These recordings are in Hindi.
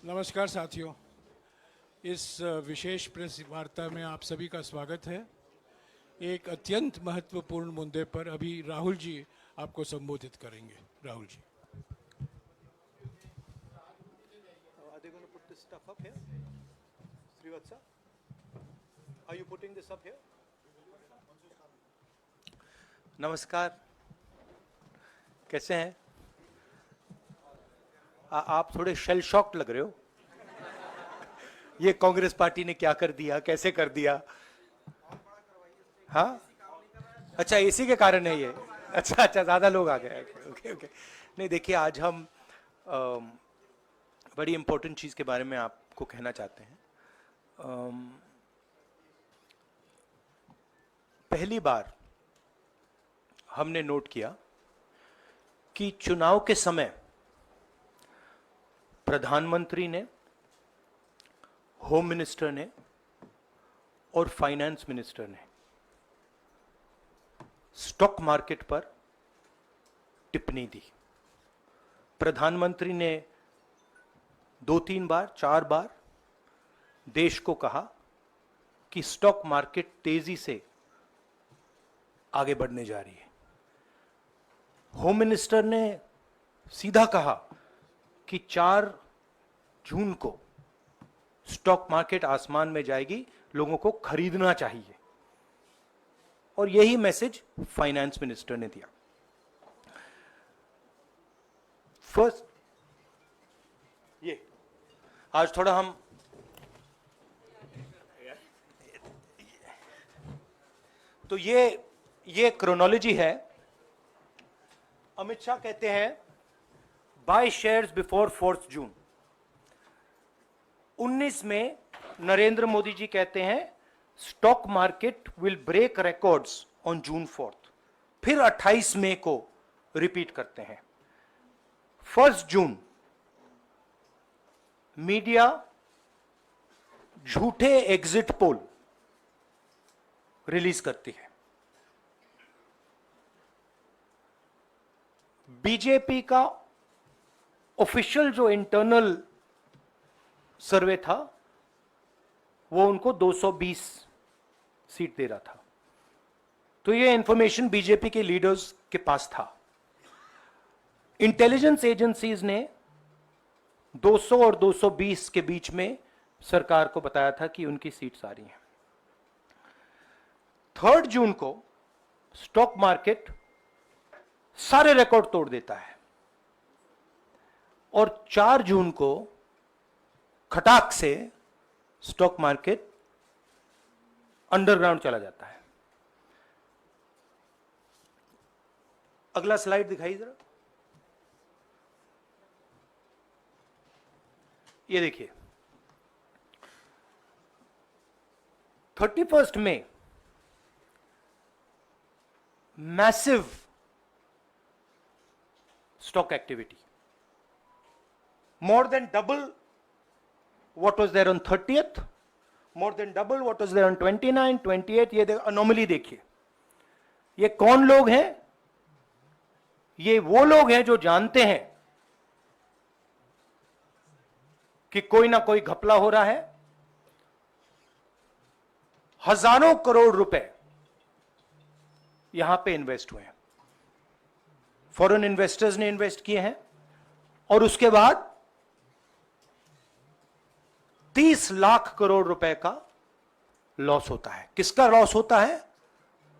नमस्कार साथियों, इस विशेष प्रेस वार्ता में आप सभी का स्वागत है। एक अत्यंत महत्वपूर्ण मुद्दे पर अभी राहुल जी आपको संबोधित करेंगे। Rahul ji. Are they going to put this stuff up here? Srivatsa? Are you putting this up here? नमस्कार, कैसे हैं? आप थोड़े शेल शॉक्ड लग रहे हो। ये कांग्रेस पार्टी ने क्या कर दिया, कैसे कर दिया? हाँ, अच्छा इसी के कारण है ये। अच्छा ज्यादा लोग आ गए। ओके। नहीं देखिए, आज हम बड़ी इंपॉर्टेंट चीज के बारे में आपको कहना चाहते हैं। पहली बार हमने नोट किया कि चुनाव के समय प्रधानमंत्री ने, होम मिनिस्टर ने और फाइनेंस मिनिस्टर ने स्टॉक मार्केट पर टिप्पणी दी। प्रधानमंत्री ने 2-3 बार, 4 बार देश को कहा कि स्टॉक मार्केट तेजी से आगे बढ़ने जा रही है। होम मिनिस्टर ने सीधा कहा कि 4 जून को स्टॉक मार्केट आसमान में जाएगी, लोगों को खरीदना चाहिए। और यही मैसेज फाइनेंस मिनिस्टर ने दिया। फर्स्ट, ये आज थोड़ा हम तो ये क्रोनोलॉजी है। अमित शाह कहते हैं बाय शेयर्स बिफोर 4 जून। 19 में नरेंद्र मोदी जी कहते हैं stock market will break records on June 4। फिर 28 मई को रिपीट करते हैं। 1 जून मीडिया झूठे एग्जिट पोल रिलीज करती है। बीजेपी का ऑफिशियल जो इंटरनल सर्वे था वो उनको 220 सीट दे रहा था। तो ये इंफॉर्मेशन बीजेपी के लीडर्स के पास था। इंटेलिजेंस एजेंसीज ने 200 और 220 के बीच में सरकार को बताया था कि उनकी सीट्स आ रही हैं। 3 जून को स्टॉक मार्केट सारे रिकॉर्ड तोड़ देता है और 4 जून को खटाक से स्टॉक मार्केट अंडरग्राउंड चला जाता है। अगला स्लाइड दिखाइए जरा। ये देखिए, 31 मई massive stock activity, more than double what was there on 30th, more than double what was there on 29, 28। ये अनोमली देखिए। ये कौन लोग हैं? ये वो लोग हैं जो जानते हैं कि कोई ना कोई घपला हो रहा है। हजारों करोड़ रुपए यहां पे इन्वेस्ट हुए हैं, फॉरेन इन्वेस्टर्स ने इन्वेस्ट किए हैं। और उसके बाद 30 लाख करोड़ रुपए का लॉस होता है। किसका लॉस होता है?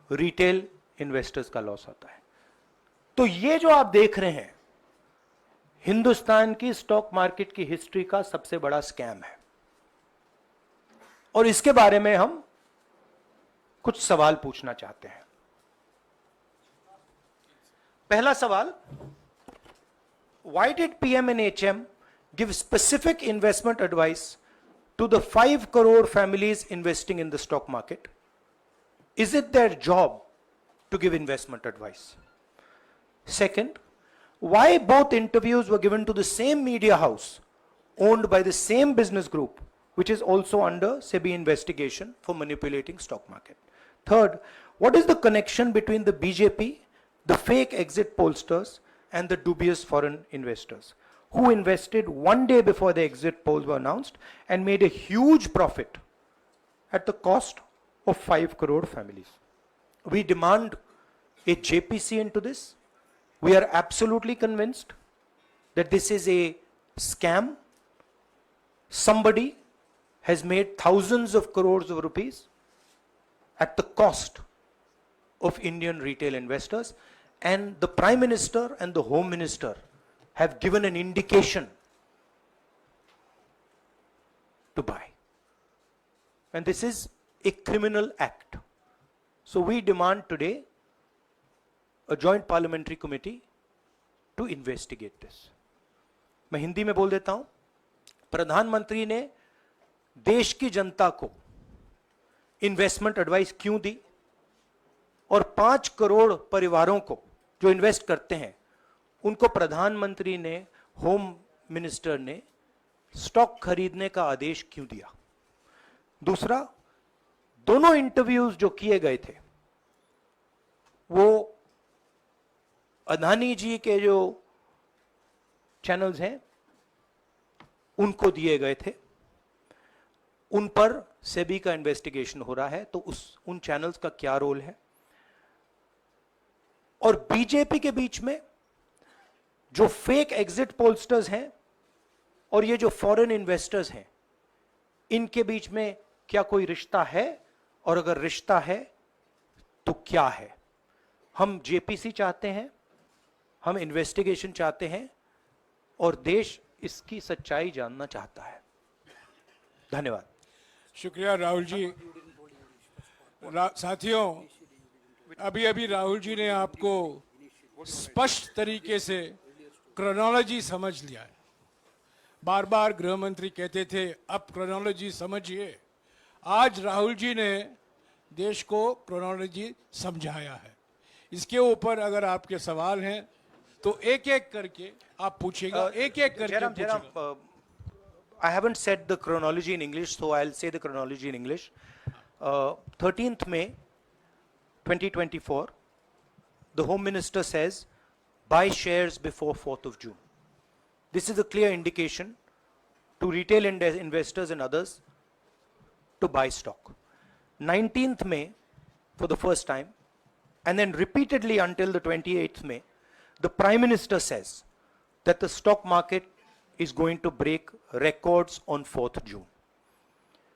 रिटेल इन्वेस्टर्स का लॉस होता है। तो ये जो आप देख रहे हैं, हिंदुस्तान की स्टॉक मार्केट की हिस्ट्री का सबसे बड़ा स्कैम है। और इसके बारे में हम कुछ सवाल पूछना चाहते हैं। पहला सवाल, why did PM&HM give specific investment advice to the 5 crore families investing in the stock market? Is it their job to give investment advice? Second, why both interviews were given to the same media house owned by the same business group, which is also under SEBI investigation for manipulating stock market? Third, what is the connection between the BJP, the fake exit pollsters and the dubious foreign investors? who invested one day before the exit polls were announced and made a huge profit at the cost of 5 crore families. We demand a JPC into this. We are absolutely convinced that this is a scam. Somebody has made thousands of crores of rupees at the cost of Indian retail investors, and the Prime Minister and the Home Minister have given an indication to buy. And this is a criminal act. So we demand today a joint parliamentary committee to investigate this. मैं हिंदी में बोल देता हूं, प्रधानमंत्री ने देश की जनता को इन्वेस्टमेंट एडवाइस क्यों दी और 5 करोड़ परिवारों को जो इन्वेस्ट करते हैं उनको प्रधानमंत्री ने, होम मिनिस्टर ने स्टॉक खरीदने का आदेश क्यों दिया? दूसरा, दोनों इंटरव्यूज जो किए गए थे वो अदानी जी के जो चैनल्स हैं उनको दिए गए थे, उन पर सेबी का इन्वेस्टिगेशन हो रहा है, तो उन चैनल्स का क्या रोल है? और बीजेपी के बीच में जो फेक एग्जिट पोलस्टर्स हैं और ये जो फॉरेन इन्वेस्टर्स हैं, इनके बीच में क्या कोई रिश्ता है? और अगर रिश्ता है तो क्या है? हम जेपीसी चाहते हैं, हम इन्वेस्टिगेशन चाहते हैं और देश इसकी सच्चाई जानना चाहता है। धन्यवाद। शुक्रिया राहुल जी। साथियों, अभी अभी राहुल जी ने आपको स्पष्ट तरीके से क्रोनोलॉजी समझ लिया है। बार बार गृह मंत्री कहते थे अब क्रोनोलॉजी समझिए। आज राहुल जी ने देश को क्रोनोलॉजी समझाया है। इसके ऊपर अगर आपके सवाल हैं तो एक एक करके आप पूछिएगा, एक एक करके पूछिएगा। I haven't said the chronology in English, so I'll say the chronology in English. 13th May 2024, the Home Minister says, buy shares before 4th of June. This is a clear indication to retail investors and others to buy stock. 19th May, for the first time, and then repeatedly until the 28th May, the Prime Minister says that the stock market is going to break records on 4th June.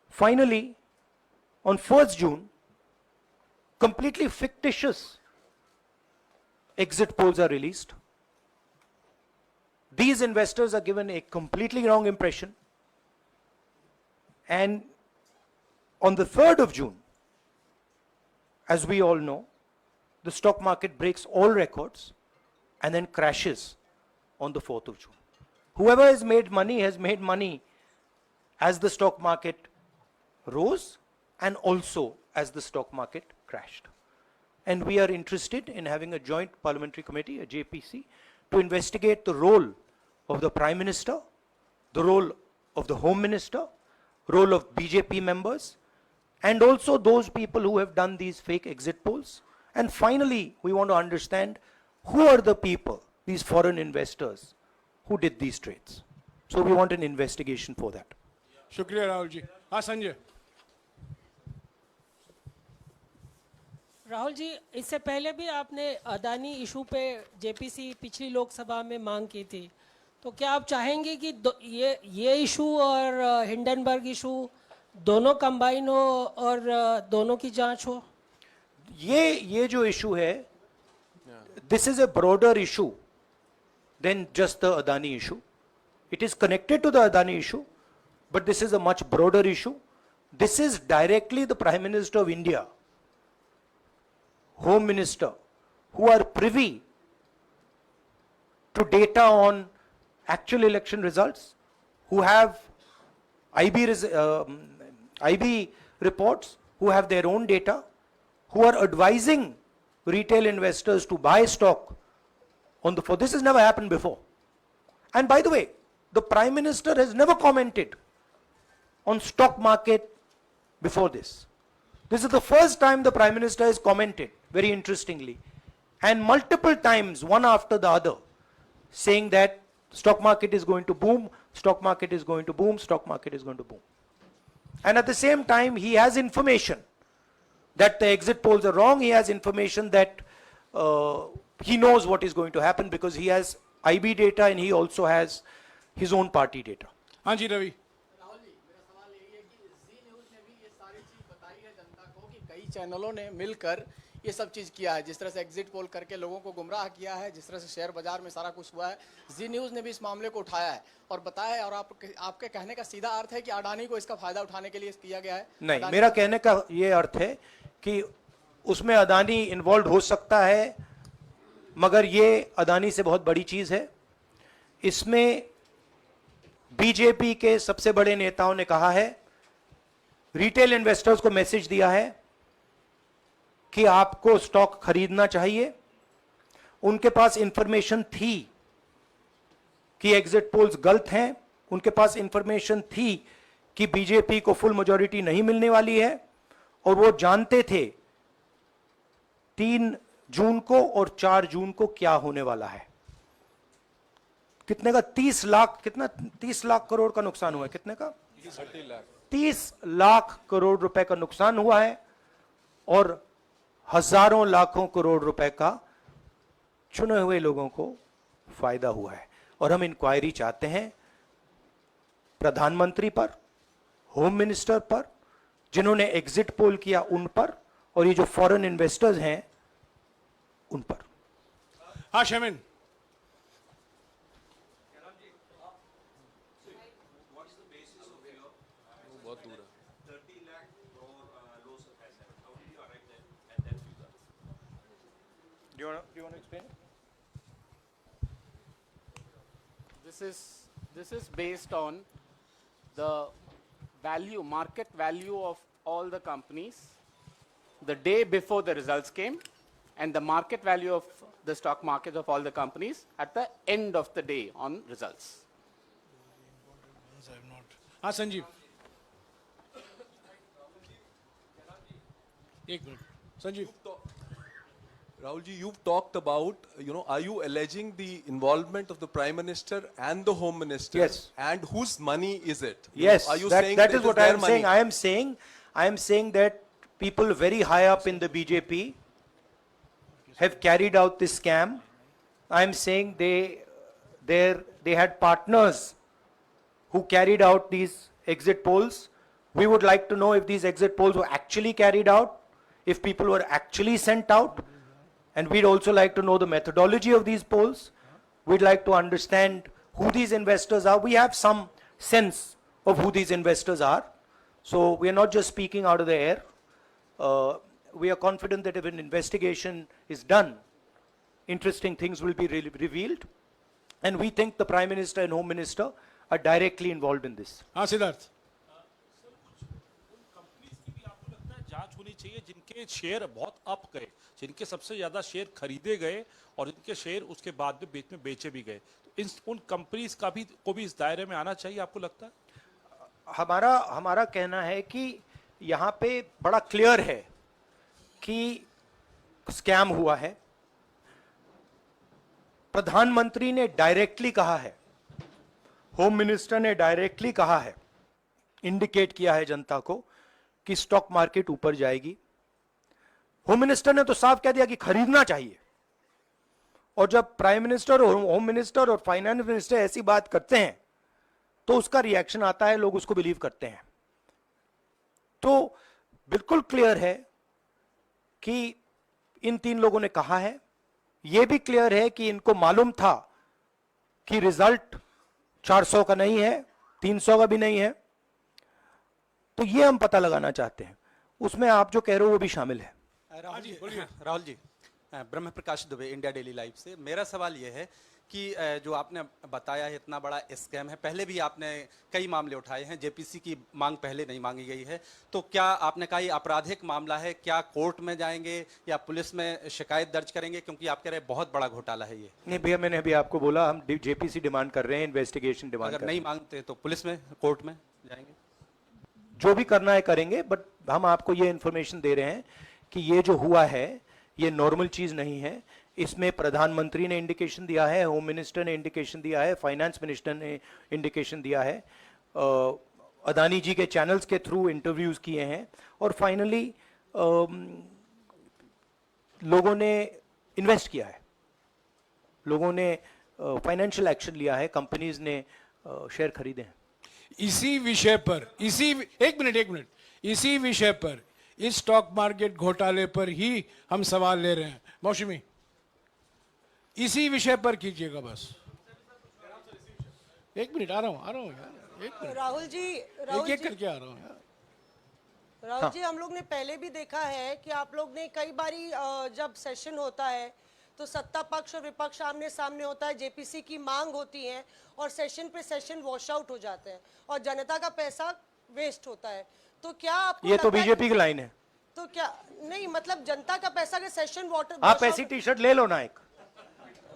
Finally, on 1st June, completely fictitious exit polls are released. These investors are given a completely wrong impression. And on the 3rd of June, as we all know, the stock market breaks all records and then crashes on the 4th of June. Whoever has made money as the stock market rose and also as the stock market crashed. And we are interested in having a joint parliamentary committee, a JPC, to investigate the role of the Prime Minister, the role of the Home Minister, role of BJP members, and also those people who have done these fake exit polls. And finally, we want to understand who are the people, these foreign investors, who did these trades. So we want an investigation for that. शुक्रिया राहुल जी। हाँ संजय। राहुल जी, इससे पहले भी आपने अदानी इशू पे जेपीसी पिछली लोकसभा में मांग की थी, तो क्या आप चाहेंगे कि ये इशू और हिंडनबर्ग इशू दोनों कंबाइन हो और दोनों की जांच हो? ये जो इशू है, this is a broader issue than just the Adani issue. It is connected to the Adani issue, but this is a much broader issue. This is directly the Prime Minister of India, Home Minister, who are privy to data on actual election results, who have IB reports, who have their own data, who are advising retail investors to buy stock on the 4th. This has never happened before. And by the way, the Prime Minister has never commented on stock market before this. This is the first time the Prime Minister has commented, very interestingly, and multiple times, one after the other, saying that stock market is going to boom, stock market is going to boom, stock market is going to boom. And at the same time, he has information that the exit polls are wrong. He has information that he knows what is going to happen because he has IB data and he also has his own party data. हाँ जी रवि। राहुल जी, मेरा सवाल यही है कि जी न्यूज़ ने भी ये सारी चीज बताई है जनता को कि कई चैनलों ने मिलकर ये सब चीज किया है, जिस तरह से एग्जिट पोल करके लोगों को गुमराह किया है, जिस तरह से शेयर बाजार में सारा कुछ हुआ है, जी न्यूज़ ने भी इस मामले को उठाया है और बताया है। और आपके कहने का सीधा अर्थ है कि अडानी को इसका फायदा उठाने के लिए किया गया है? नहीं, मेरा कहने का ये अर्थ है कि उसमें अदानी इन्वॉल्व हो सकता है, मगर ये अदानी से बहुत बड़ी चीज है। इसमें बीजेपी के सबसे बड़े नेताओं ने कहा है, रिटेल इन्वेस्टर्स को मैसेज दिया है कि आपको स्टॉक खरीदना चाहिए। उनके पास इंफॉर्मेशन थी कि एग्जिट पोल्स गलत हैं, उनके पास इंफॉर्मेशन थी कि बीजेपी को फुल मेजॉरिटी नहीं मिलने वाली है, और वो जानते थे 3 जून को और 4 जून को क्या होने वाला है। कितने का 30 लाख, कितना 30 लाख करोड़ का नुकसान हुआ है? कितने का? 30 लाख करोड़ रुपए का नुकसान हुआ है और हजारों लाखों करोड़ रुपए का चुने हुए लोगों को फायदा हुआ है। और हम इंक्वायरी चाहते हैं प्रधानमंत्री पर, होम मिनिस्टर पर, जिन्होंने एग्जिट पोल किया उन पर, और ये जो फॉरेन इन्वेस्टर्स हैं उन पर। हाँ शेमिन। Do you want to explain? This is based on the value, market value of all the companies the day before the results came, and the market value of the stock market of all the companies at the end of the day on results. हाँ संजीव, एक minute Sanjeev. Rahul ji, you've talked about, are you alleging the involvement of the Prime Minister and the Home Minister? Yes. And whose money is it? Yes, Are you that, saying that it is what I their am money? saying. I am saying that people very high up in the BJP have carried out this scam. I am saying they had partners who carried out these exit polls. We would like to know if these exit polls were actually carried out, if people were actually sent out. And we'd also like to know the methodology of these polls. We'd like to understand who these investors are. We have some sense of who these investors are. So we are not just speaking out of the air. We are confident that if an investigation is done, interesting things will be revealed. And we think the Prime Minister and Home Minister are directly involved in this. हाँ सिद्धार्थ। कंपनीज की भी आपको लगता है जांच होनी चाहिए जिनके शेयर बहुत अप गए, जिनके सबसे ज्यादा शेयर खरीदे गए और जिनके शेयर उसके बाद में बीच में बेचे भी गए, तो उन कंपनीज का भी को भी इस दायरे में आना चाहिए, आपको लगता है? हमारा कहना है कि यहाँ पे बड़ा क्लियर है कि स्कैम हुआ है। प्रधानमंत्री ने डायरेक्टली कहा है, होम मिनिस्टर ने डायरेक्टली कहा है, इंडिकेट किया है जनता को कि स्टॉक मार्केट ऊपर जाएगी। होम मिनिस्टर ने तो साफ कह दिया कि खरीदना चाहिए। और जब प्राइम मिनिस्टर और होम मिनिस्टर और फाइनेंस मिनिस्टर ऐसी बात करते हैं तो उसका रिएक्शन आता है, लोग उसको बिलीव करते हैं। तो बिल्कुल क्लियर है कि इन 3 लोगों ने कहा है। यह भी क्लियर है कि इनको मालूम था कि रिजल्ट 400 का नहीं है, 300 का भी नहीं है। तो ये हम पता लगाना चाहते हैं, उसमें आप जो कह रहे हो वो भी शामिल है। राहुल जी, ब्रह्म प्रकाश दुबे, इंडिया डेली लाइफ से। मेरा सवाल यह है कि जो आपने बताया है इतना बड़ा स्कैम है, पहले भी आपने कई मामले उठाए हैं, जेपीसी की मांग पहले नहीं मांगी गई है, तो क्या आपने कहा ये आपराधिक मामला है, क्या कोर्ट में जाएंगे या पुलिस में शिकायत दर्ज करेंगे? क्योंकि आप कह रहे हैं बहुत बड़ा घोटाला है ये। नहीं भैया, मैंने अभी आपको बोला हम जेपीसी डिमांड कर रहे हैं, इन्वेस्टिगेशन डिमांड अगर नहीं मांगते तो पुलिस में, कोर्ट में जाएंगे? जो भी करना है करेंगे, बट हम आपको ये इंफॉर्मेशन दे रहे हैं कि ये जो हुआ है ये नॉर्मल चीज नहीं है। इसमें प्रधानमंत्री ने इंडिकेशन दिया है, होम मिनिस्टर ने इंडिकेशन दिया है, फाइनेंस मिनिस्टर ने इंडिकेशन दिया है, अदानी जी के चैनल्स के थ्रू इंटरव्यूज किए हैं, और फाइनली लोगों ने इन्वेस्ट किया है, लोगों ने फाइनेंशियल एक्शन लिया है, कंपनीज ने शेयर खरीदे हैं। इसी विषय पर एक मिनट इसी विषय पर, इस स्टॉक मार्केट घोटाले पर ही हम सवाल ले रहे हैं। मौसमी, इसी विषय पर कीजिएगा बस। एक मिनट, आ रहा हूं यार, एक मिनट, राहुल जी, एक करके आ रहा हूं यार। राहुल जी, हम लोग ने पहले भी देखा है कि आप लोग ने कई बारी जब सेशन होता है तो सत्ता पक्ष और विपक्ष आमने सामने होता है, जेपीसी की मांग होती है और सेशन पे सेशन वॉश आउट हो जाते हैं और जनता का पैसा वेस्ट होता है। तो क्या आपको ये तो लगता है बीजेपी की लाइन है। तो क्या नहीं, मतलब जनता का पैसा के सेशन वाटर आप ऐसी टी शर्ट ले लो ना एक,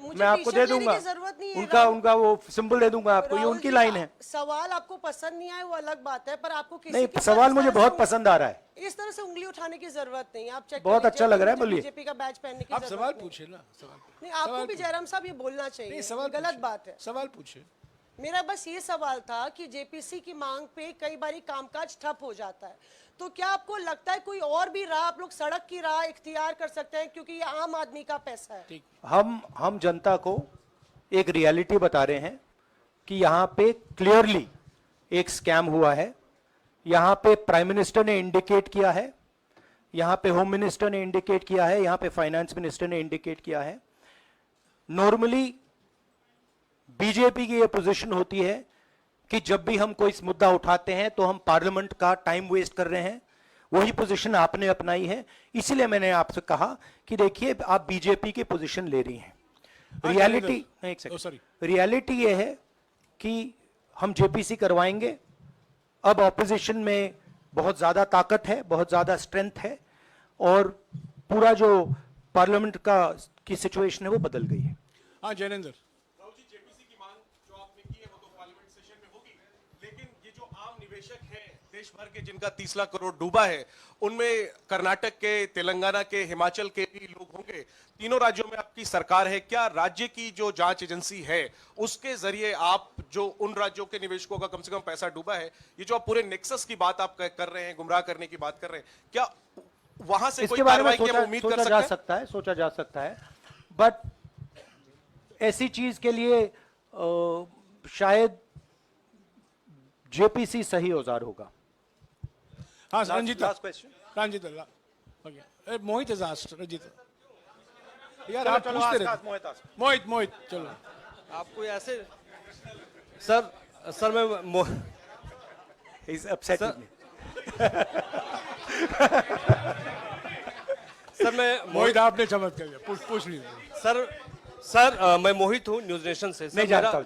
मुझे मैं आपको दे टी-शर्ट लेने दूंगा, की जरूरत नहीं है। उनका वो सिंबल दे दूंगा आपको, ये राहुल उनकी जी, लाइन है। सवाल आपको पसंद नहीं आए वो अलग बात है, पर आपको किसी नहीं, के साथ सवाल इस मुझे तरह बहुत से- पसंद आ रहा है। इस तरह से उंगली उठाने की जरूरत नहीं है। आप चेक बहुत कर अच्छा लीजिए, लग रहा है, मुझे बोलिए। बीजेपी का बैच पहनने की आप जरूरत सवाल नहीं। पूछे ना, सवाल नहीं, आपको भी जयराम साहब ये बोलना चाहिए, नहीं, सवाल गलत पूछिए, बात है। सवाल पूछे। मेरा बस ये सवाल था कि जेपीसी की मांग पे कई बारी कामकाज ठप हो जाता है, तो क्या आपको लगता है कोई और भी राह आप लोग सड़क की राह इख्तियार कर सकते हैं, क्योंकि ये आम आदमी का पैसा है। हम जनता को एक रियलिटी बता रहे हैं कि यहाँ पे क्लियरली एक स्कैम हुआ है। यहाँ पे प्राइम मिनिस्टर ने इंडिकेट किया है, यहाँ पे होम मिनिस्टर ने इंडिकेट किया है, यहाँ पे फाइनेंस मिनिस्टर ने इंडिकेट किया है। नॉर्मली बीजेपी की ये पोजीशन होती है कि जब भी हम कोई मुद्दा उठाते हैं तो हम पार्लियामेंट का टाइम वेस्ट कर रहे हैं। वही पोजीशन आपने अपनाई है, इसीलिए मैंने आपसे कहा कि देखिए आप बीजेपी की पोजीशन ले रही हैं। रियलिटी, एक सेकंड, रियलिटी ये है कि हम जेपीसी करवाएंगे। अब ऑपोजिशन में बहुत ज्यादा ताकत है, बहुत ज्यादा स्ट्रेंथ है, और पूरा जो पार्लियामेंट की सिचुएशन है वो बदल गई है। हाँ जैनेंद्र, राहुल जी, जेपीसी की मांग जो आपने की है वो तो पार्लियामेंट सेशन में होगी, लेकिन ये जो आम निवेशक हैं देश भर के जिनका 30 लाख करोड़ डूबा है, उनमें कर्नाटक के, तेलंगाना के, हिमाचल के भी लोग होंगे। तीनों राज्यों में आपकी सरकार है, क्या राज्य की जो जांच एजेंसी है उसके जरिए आप जो उन राज्यों के निवेशकों का कम से कम पैसा डूबा है, ये जो आप पूरे नेक्सस की बात आप कर रहे हैं, गुमराह करने की बात कर रहे हैं, क्या वहां से कोई इसके बारे में कार्रवाई की हम उम्मीद कर सोचा जा सकता है, बट ऐसी चीज के लिए शायद जेपीसी सही औजार होगा। हाँ रंजीता, last question. रंजीता, हो गया। मोहित इज आस्क्ड, रंजीता यार आप पूछते रहे। मोहित चलो। आपको ऐसे सर मैं He's upset with me. Sir मैं मोहित आपने चमत्कार कर दिया, पूछ लीजिए। सर मैं मोहित हूँ, न्यूज नेशन से। नहीं जानता हूं।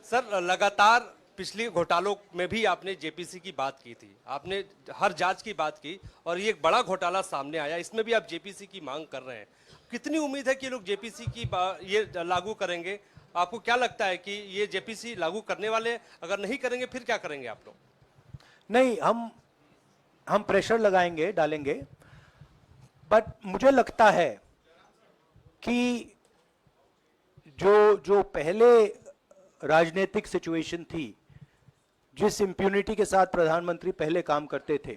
सर लगातार पिछले घोटालों में भी आपने जेपीसी की बात की थी, आपने हर जांच की बात की, और ये एक बड़ा घोटाला सामने आया, इसमें भी आप जेपीसी की मांग कर रहे हैं। कितनी उम्मीद है कि लोग जेपीसी की ये लागू करेंगे? आपको क्या लगता है कि ये जेपीसी लागू करने वाले, अगर नहीं करेंगे फिर क्या करेंगे आप लोग? नहीं, हम प्रेशर लगाएंगे, डालेंगे, बट मुझे लगता है कि जो पहले राजनीतिक सिचुएशन थी, जिस इंप्यूनिटी के साथ प्रधानमंत्री पहले काम करते थे,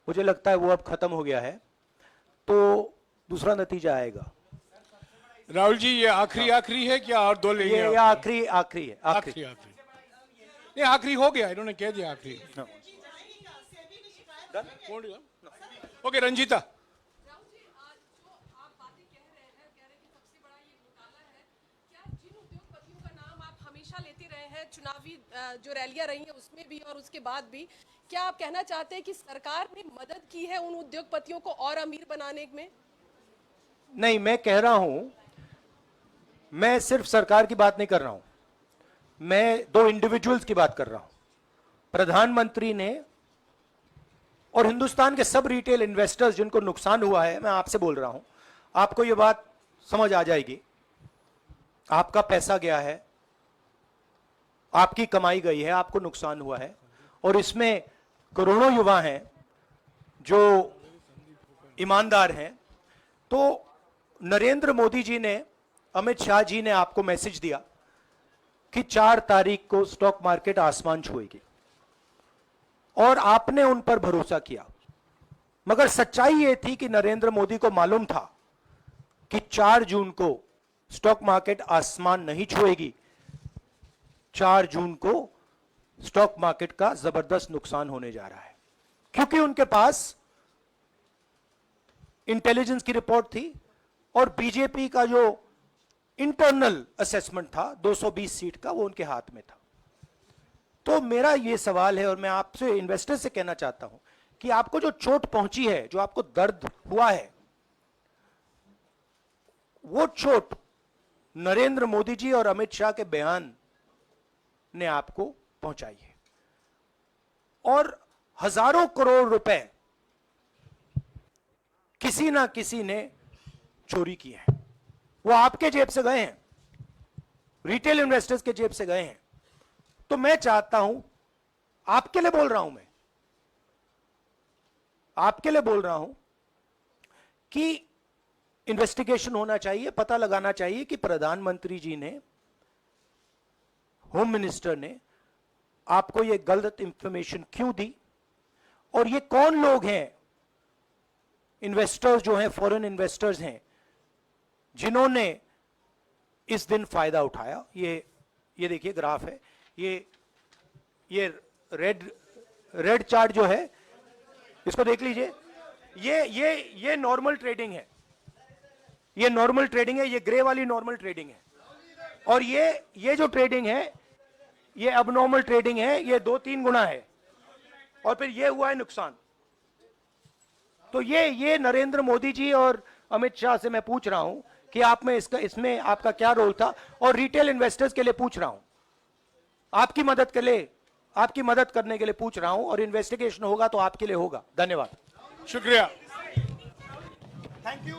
मुझे लगता है वो अब खत्म हो गया है, तो दूसरा नतीजा आएगा। राहुल जी, ये आखिरी है क्या, और दो लेंगे? ये आखिरी है, आखिरी। नहीं, आखिरी हो गया, इन्होंने कह दिया आखिरी। ओके रंजीता। राहुल जी, आज जो आप बातें कह रहे हैं कि सबसे बड़ा ये घोटाला है, क्या जिन उद्योगपतियों का नाम आप हमेशा लेते रहे हैं, चुनावी जो रैलियां रही हैं उसमें भी और उसके बाद भी, क्या आप कहना चाहते हैं कि सरकार ने मदद की है उन उद्योगपतियों को और अमीर बनाने में? नहीं, मैं कह रहा हूं, मैं सिर्फ सरकार की बात नहीं कर रहा हूं, मैं दो इंडिविजुअल्स की बात कर रहा हूं। प्रधानमंत्री ने और हिंदुस्तान के सब रिटेल इन्वेस्टर्स जिनको नुकसान हुआ है, मैं आपसे बोल रहा हूं, आपको यह बात समझ आ जाएगी। आपका पैसा गया है, आपकी कमाई गई है, आपको नुकसान हुआ है, और इसमें करोड़ों युवा हैं जो ईमानदार हैं, तो नरेंद्र मोदी जी ने, अमित शाह जी ने आपको मैसेज दिया कि 4 तारीख को स्टॉक मार्केट आसमान छुएगी, और आपने उन पर भरोसा किया। मगर सच्चाई यह थी कि नरेंद्र मोदी को मालूम था कि 4 जून को स्टॉक मार्केट आसमान नहीं छुएगी। 4 जून को स्टॉक मार्केट का जबरदस्त नुकसान होने जा रहा है, क्योंकि उनके पास इंटेलिजेंस की रिपोर्ट थी और बीजेपी का जो इंटरनल असेसमेंट था 220 सीट का, वो उनके हाथ में था। तो मेरा यह सवाल है, और मैं आपसे इन्वेस्टर से कहना चाहता हूं कि आपको जो चोट पहुंची है, जो आपको दर्द हुआ है, वो चोट नरेंद्र मोदी जी और अमित शाह के बयान ने आपको पहुंचाई है। और हजारों करोड़ रुपए किसी ना किसी ने चोरी किए हैं। वो आपके जेब से गए हैं, रिटेल इन्वेस्टर्स के जेब से गए हैं। तो मैं चाहता हूं, आपके लिए बोल रहा हूं, मैं आपके लिए बोल रहा हूं कि इन्वेस्टिगेशन होना चाहिए, पता लगाना चाहिए कि प्रधानमंत्री जी ने, होम मिनिस्टर ने आपको यह गलत इंफॉर्मेशन क्यों दी, और ये कौन लोग हैं, इन्वेस्टर्स जो हैं, फॉरेन इन्वेस्टर्स हैं, जिन्होंने इस दिन फायदा उठाया। ये देखिए ग्राफ है, ये रेड चार्ट जो है, इसको देख लीजिए। ये नॉर्मल ट्रेडिंग है, ये नॉर्मल ट्रेडिंग है, ये ग्रे वाली नॉर्मल ट्रेडिंग है, और ये जो ट्रेडिंग है, ये अबनॉर्मल ट्रेडिंग है, ये 2-3 गुना है, और फिर ये हुआ है नुकसान। तो ये नरेंद्र मोदी जी और अमित शाह से मैं पूछ रहा हूं कि आप में इसमें आपका क्या रोल था, और रिटेल इन्वेस्टर्स के लिए पूछ रहा हूं, आपकी मदद के लिए, आपकी मदद करने के लिए पूछ रहा हूं, और इन्वेस्टिगेशन होगा तो आपके लिए होगा। धन्यवाद, शुक्रिया। Thank you.